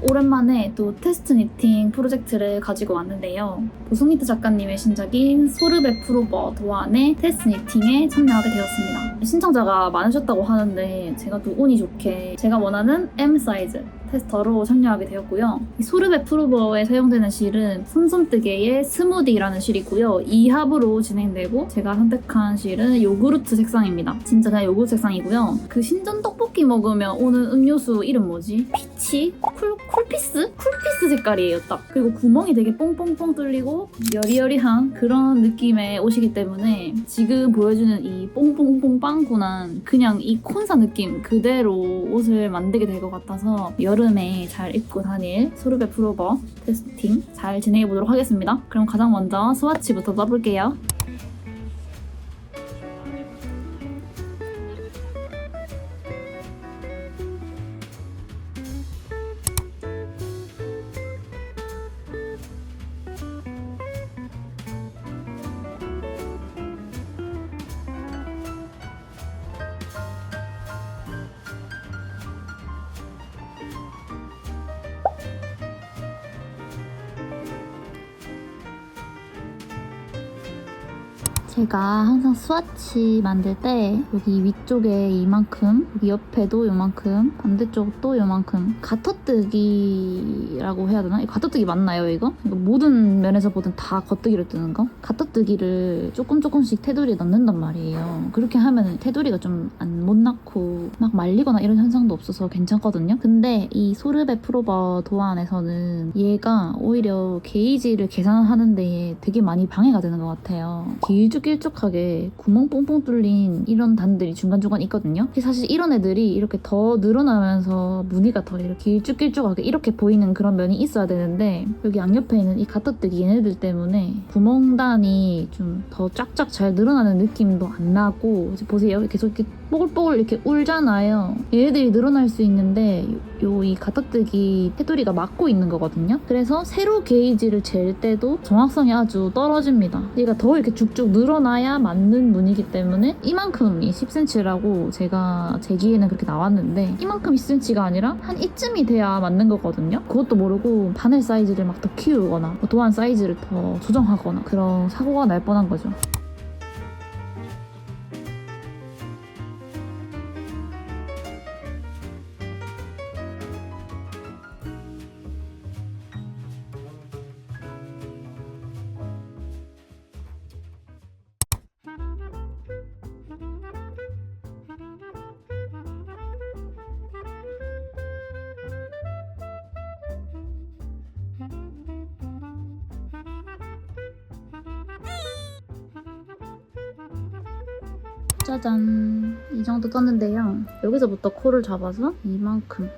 오랜만에 또 테스트 니팅 프로젝트를 가지고 왔는데요. 보송니트 작가님의 신작인 소르베 프로버 도안의 테스트 니팅에 참여하게 되었습니다. 신청자가 많으셨다고 하는데 제가 또 운이 좋게 제가 원하는 M 사이즈 테스터로 참여하게 되었고요. 이 소르베 프로버에 사용되는 실은 솜솜뜨개의 스무디라는 실이고요. 2합으로 진행되고 제가 선택한 실은 요구르트 색상입니다. 진짜 그냥 요구르트 색상이고요. 그 신전 떡볶이 먹으면 오는 음료수 이름 뭐지? 피치? 쿨피스? 쿨피스 색깔이에요 딱. 그리고 구멍이 되게 뽕뽕뽕 뚫리고 여리여리한 그런 느낌의 옷이기 때문에 지금 보여주는 이 뽕뽕뽕 빵꾸난 그냥 이 콘사 느낌 그대로 옷을 만들게 될 것 같아서 여름에 잘 입고 다닐 소르베 프로버 테스팅 잘 진행해 보도록 하겠습니다. 그럼 가장 먼저 스와치부터 떠볼게요. 제가 항상 스와치 만들 때 여기 위쪽에 이만큼, 여기 옆에도 요만큼, 반대쪽도 요만큼 가터뜨기라고 해야 되나? 가터뜨기 맞나요 이거? 모든 면에서 보든 다 겉뜨기를 뜨는 거? 가터뜨기를 조금씩 테두리에 넣는단 말이에요. 그렇게 하면 테두리가 좀 못 낳고 막 말리거나 이런 현상도 없어서 괜찮거든요. 근데 이 소르베 프로버 도안에서는 얘가 오히려 게이지를 계산하는데 되게 많이 방해가 되는 것 같아요. 길쭉하게 구멍 뽕뽕 뚫린 이런 단들이 중간중간 있거든요. 사실 이런 애들이 이렇게 더 늘어나면서 무늬가 더 이렇게 길쭉하게 이렇게 보이는 그런 면이 있어야 되는데 여기 양옆에 있는 이 가터뜨기 얘네들 때문에 구멍단이 좀 더 쫙쫙 잘 늘어나는 느낌도 안 나고 보세요. 계속 이렇게 뽀글뽀글 이렇게 울잖아요. 얘네들이 늘어날 수 있는데 이 가터뜨기 테두리가 막고 있는 거거든요. 그래서 세로 게이지를 잴 때도 정확성이 아주 떨어집니다. 얘가 더 이렇게 쭉쭉 늘어나야 맞는 무늬이기 때문에 이만큼이 10cm라고 제가 제기에는 그렇게 나왔는데 이만큼 10cm가 아니라 한 이쯤이 돼야 맞는 거거든요. 그것도 모르고 바늘 사이즈를 막 더 키우거나 도안 사이즈를 더 조정하거나 그런 사고가 날 뻔한 거죠. 짜잔, 이 정도 떴는데요. 여기서부터 코를 잡아서 이만큼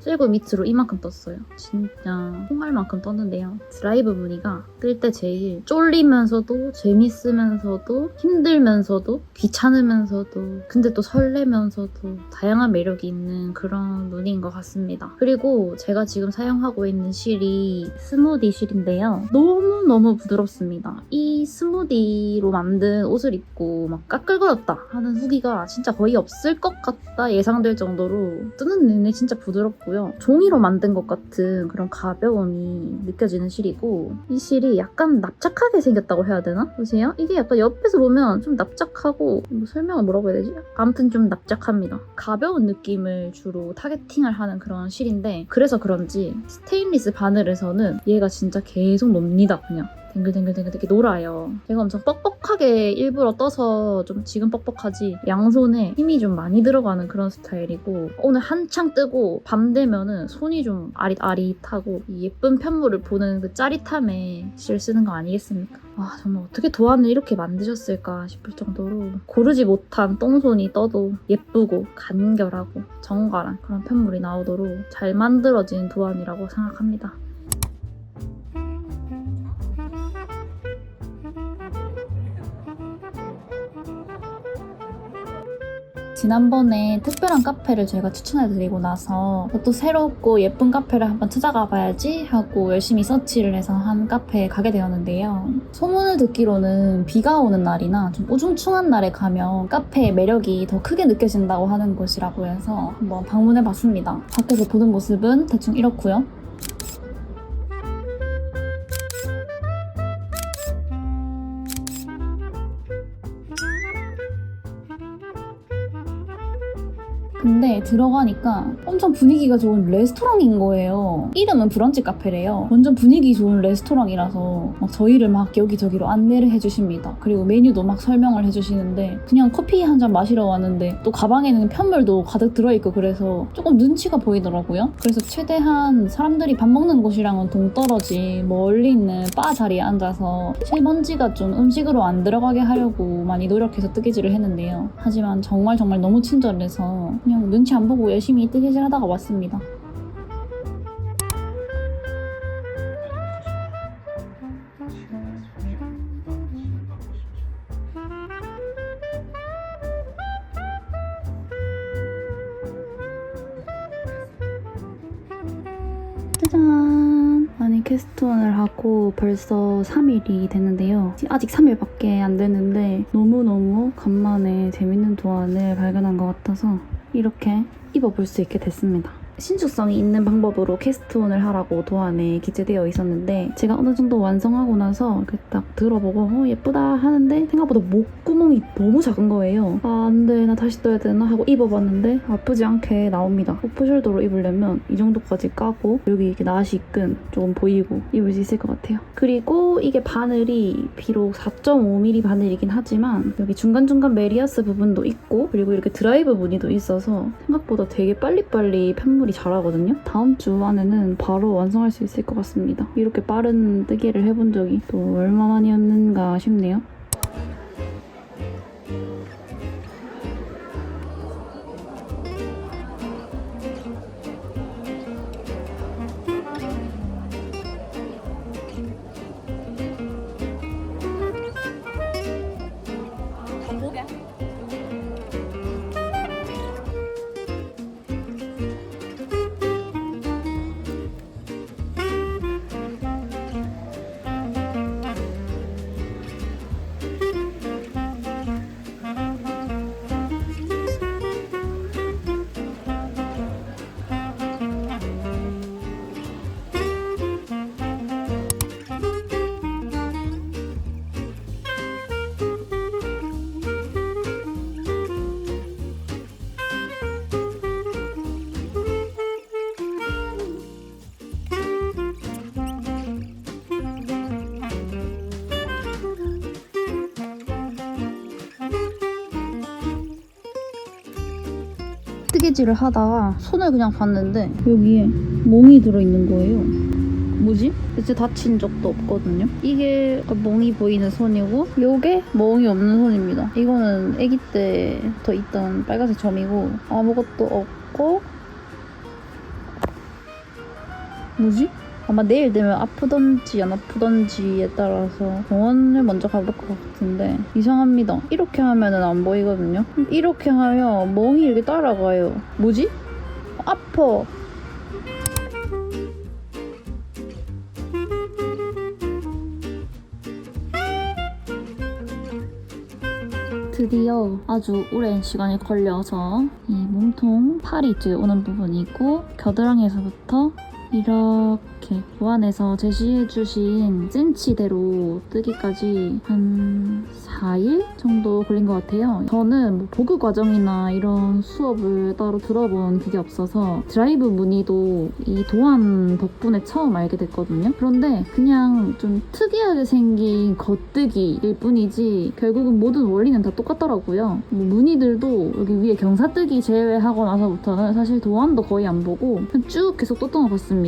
찔고 밑으로 이만큼 떴어요. 진짜 콩알만큼 떴는데요. 드라이브 무늬가 뜰 때 제일 쫄리면서도 재밌으면서도 힘들면서도 귀찮으면서도 근데 또 설레면서도 다양한 매력이 있는 그런 무늬인 것 같습니다. 그리고 제가 지금 사용하고 있는 실이 스무디 실인데요. 너무너무 부드럽습니다. 이 스무디로 만든 옷을 입고 막 까끌거렸다 하는 후기가 진짜 거의 없을 것 같다 예상될 정도로 뜨는 내내 진짜 부드럽고 종이로 만든 것 같은 그런 가벼움이 느껴지는 실이고 이 실이 약간 납작하게 생겼다고 해야 되나? 보세요. 이게 약간 옆에서 보면 좀 납작하고 설명을 뭐라고 해야 되지? 아무튼 좀 납작합니다. 가벼운 느낌을 주로 타겟팅을 하는 그런 실인데 그래서 그런지 스테인리스 바늘에서는 얘가 진짜 계속 놉니다. 그냥 댕글댕글 이렇게 놀아요. 제가 엄청 뻑뻑하게 일부러 떠서 좀 지금 뻑뻑하지 양손에 힘이 좀 많이 들어가는 그런 스타일이고 오늘 한창 뜨고 밤 되면은 손이 좀 아릿아릿하고 이 예쁜 편물을 보는 그 짜릿함에 실 쓰는 거 아니겠습니까? 와 정말 어떻게 도안을 이렇게 만드셨을까 싶을 정도로 고르지 못한 똥손이 떠도 예쁘고 간결하고 정갈한 그런 편물이 나오도록 잘 만들어진 도안이라고 생각합니다. 지난번에 특별한 카페를 저희가 추천해드리고 나서 또 새롭고 예쁜 카페를 한번 찾아가 봐야지 하고 열심히 서치를 해서 한 카페에 가게 되었는데요. 소문을 듣기로는 비가 오는 날이나 좀 우중충한 날에 가면 카페의 매력이 더 크게 느껴진다고 하는 곳이라고 해서 한번 방문해봤습니다. 밖에서 보는 모습은 대충 이렇고요. 근데 들어가니까 엄청 분위기가 좋은 레스토랑인 거예요. 이름은 브런치 카페래요. 완전 분위기 좋은 레스토랑이라서 막 저희를 막 여기저기로 안내를 해주십니다. 그리고 메뉴도 막 설명을 해주시는데 그냥 커피 한 잔 마시러 왔는데 또 가방에는 편물도 가득 들어있고 그래서 조금 눈치가 보이더라고요. 그래서 최대한 사람들이 밥 먹는 곳이랑은 동떨어지 멀리 있는 바 자리에 앉아서 실먼지가 좀 음식으로 안 들어가게 하려고 많이 노력해서 뜨개질을 했는데요. 하지만 정말 너무 친절해서 그냥 눈치 안 보고 열심히 뜨개질 하다가 왔습니다. 짜잔! 아니 캐스트온을 하고 벌써 3일이 됐는데요. 아직 3일밖에 안 됐는데 너무너무 간만에 재밌는 도안을 발견한 것 같아서 이렇게 입어볼 수 있게 됐습니다. 신축성이 있는 방법으로 캐스트온을 하라고 도안에 기재되어 있었는데 제가 어느 정도 완성하고 나서 이렇게 딱 들어보고 예쁘다 하는데 생각보다 목구멍이 너무 작은 거예요. 아 안돼 나 다시 떠야 되나 하고 입어봤는데 아프지 않게 나옵니다. 오프숄더로 입으려면 이 정도까지 까고 여기 이렇게 나시끈 조금 보이고 입을 수 있을 것 같아요. 그리고 이게 바늘이 비록 4.5mm 바늘이긴 하지만 여기 중간중간 메리아스 부분도 있고 그리고 이렇게 드라이브 무늬도 있어서 생각보다 되게 빨리빨리 편물이 잘하거든요. 다음 주 안에는 바로 완성할 수 있을 것 같습니다. 이렇게 빠른 뜨개를 해본 적이 또 얼마만이었는가 싶네요. 뜨개질을 하다가 손을 그냥 봤는데 여기에 멍이 들어있는 거예요. 뭐지? 대체 다친 적도 없거든요. 이게 멍이 보이는 손이고 요게 멍이 없는 손입니다. 이거는 아기 때부터 있던 빨간색 점이고 아무것도 없고 뭐지? 아마 내일 되면 아프던지 안 아프던지에 따라서 병원을 먼저 가볼 것 같은데 이상합니다. 이렇게 하면은 안 보이거든요. 이렇게 하면 멍이 이렇게 따라가요. 뭐지? 아파. 드디어 아주 오랜 시간이 걸려서 이 몸통 팔이 이제 오는 부분이고 겨드랑이에서부터 이렇게 보안해서 제시해주신 센치대로 뜨기까지 한 4일 정도 걸린 것 같아요. 저는 뭐 보급 과정이나 이런 수업을 따로 들어본 그게 없어서 드라이브 무늬도 이 도안 덕분에 처음 알게 됐거든요. 그런데 그냥 좀 특이하게 생긴 겉뜨기일 뿐이지 결국은 모든 원리는 다 똑같더라고요. 뭐 무늬들도 여기 위에 경사뜨기 제외하고 나서부터는 사실 도안도 거의 안 보고 그냥 쭉 계속 떴던 것 같습니다.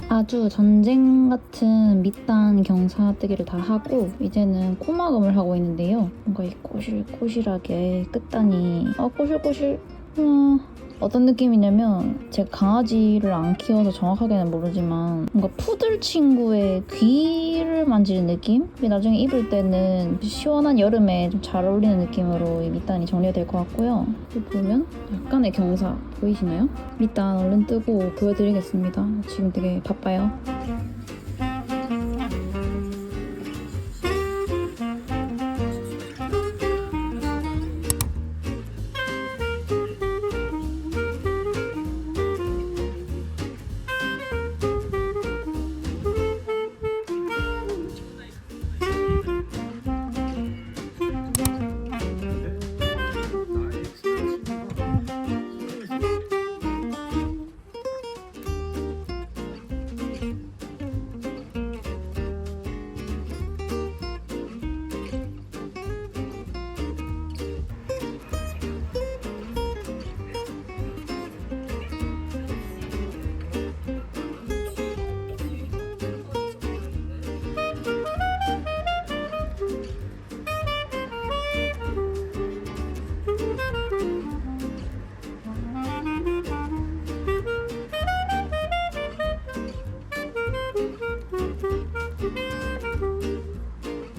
아주 전쟁 같은 밑단 경사뜨기를 다 하고 이제는 코막음을 하고 있는데요. 뭔가 이 꼬실꼬실하게 끝단이 꼬실꼬실 어떤 느낌이냐면 제가 강아지를 안 키워서 정확하게는 모르지만 뭔가 푸들 친구의 귀를 만지는 느낌? 나중에 입을 때는 시원한 여름에 좀 잘 어울리는 느낌으로 이 밑단이 정리가 될 것 같고요. 여기 보면 약간의 경사 보이시나요? 밑단 얼른 뜨고 보여드리겠습니다. 지금 되게 바빠요.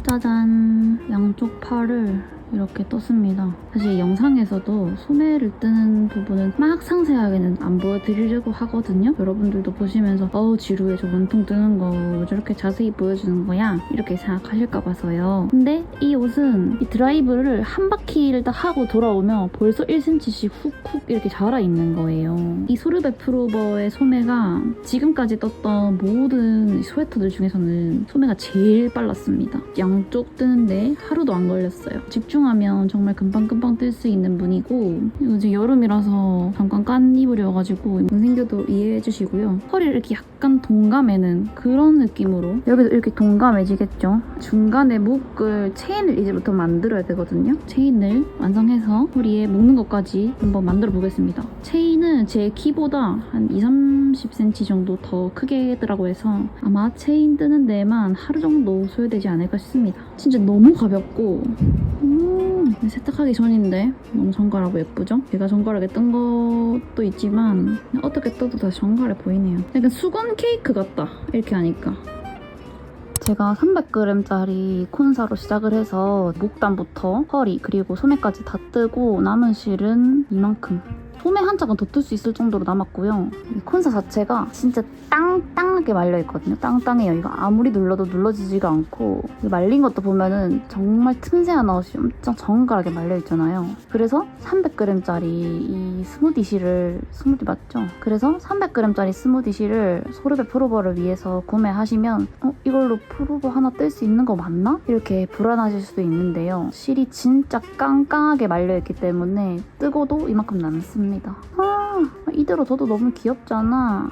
짜잔! 양쪽 팔을 이렇게 떴습니다. 사실 영상에서도 소매를 뜨는 부분은 막 상세하게는 안 보여드리려고 하거든요. 여러분들도 보시면서 어우 지루해, 저 원통 뜨는 거 왜 저렇게 자세히 보여주는 거야? 이렇게 생각하실까 봐서요. 근데 이 옷은 이 드라이브를 한 바퀴를 딱 하고 돌아오면 벌써 1cm씩 훅훅 이렇게 자라 있는 거예요. 이 소르베 프로버의 소매가 지금까지 떴던 모든 스웨터들 중에서는 소매가 제일 빨랐습니다. 양쪽 뜨는데 하루도 안 걸렸어요. 집중하면 정말 금방금방 뜰 수 있는 무늬고, 이제 여름이라서 잠깐 깐 입으려가지고 문 생겨도 이해해 주시고요. 허리를 이렇게 약간 동감매는 그런 느낌으로, 여기도 이렇게 동감해지겠죠. 중간에 묶을 체인을 이제부터 만들어야 되거든요. 체인을 완성해서 허리에 묶는 것까지 한번 만들어 보겠습니다. 체인은 제 키보다 한 20-30cm 정도 더 크게 더라고 해서 아마 체인 뜨는 데에만 하루 정도 소요되지 않을까 싶습니다. 진짜 너무 가볍고 세탁하기 전인데 너무 정갈하고 예쁘죠? 제가 정갈하게 뜬 것도 있지만 어떻게 떠도 다시 정갈해 보이네요. 약간 수건 케이크 같다, 이렇게 하니까. 제가 300g짜리 콘사로 시작을 해서 목단부터 허리 그리고 소매까지 다 뜨고 남은 실은 이만큼. 소매 한 짝은 더 뜰 수 있을 정도로 남았고요. 이 콘사 자체가 진짜 땅땅하게 말려있거든요. 땅땅해요. 이거 아무리 눌러도 눌러지지가 않고, 말린 것도 보면은 정말 틈새 하나 없이 엄청 정갈하게 말려있잖아요. 그래서 300g짜리 이 스무디 실을, 스무디 맞죠? 그래서 300g짜리 스무디 실을 소르베 프로버를 위해서 구매하시면 이걸로 프로버 하나 뜰 수 있는 거 맞나? 이렇게 불안하실 수도 있는데요. 실이 진짜 깡깡하게 말려있기 때문에 뜨고도 이만큼 남습니다. 이대로 둬도 너무 귀엽잖아.